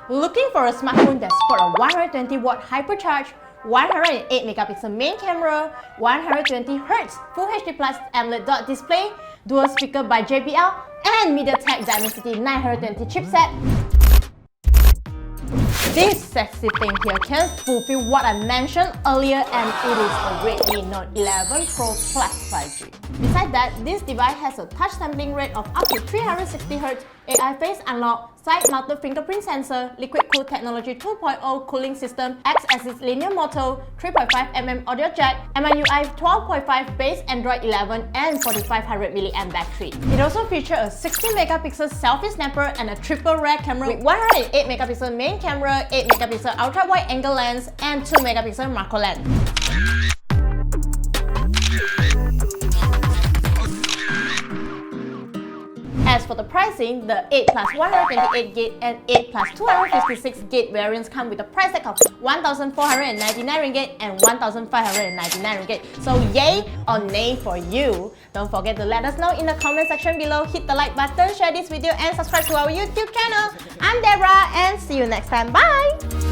Looking for a smartphone that supports a 120-watt Hypercharge, 108-megapixel main camera, 120Hz Full HD Plus AMOLED DotDisplay, dual speaker by JBL, and MediaTek Dimensity 920 chipset? This sexy thing here can fulfill what I mentioned earlier, and it is a Redmi Note 11 Pro Plus 5G. Besides that, this device has a touch sampling rate of up to 360Hz, AI face unlock, side-mounted fingerprint sensor, liquid cool technology 2.0 cooling system, X-axis linear motor, 3.5mm audio jack, MIUI 12.5 base Android 11, and 4500 mAh battery. It also features a 16-megapixel selfie snapper and a triple rear camera with 108-megapixel main camera, 8-megapixel ultra-wide angle lens, and 2-megapixel macro lens. As for the pricing, the 8 plus 128GB and 8 plus 256GB variants come with a price tag of 1,499 ringgit and 1,599 ringgit. So yay or nay for you? Don't forget to let us know in the comment section below. Hit the like button, share this video, and subscribe to our YouTube channel. I'm Deborah, and see you next time. Bye!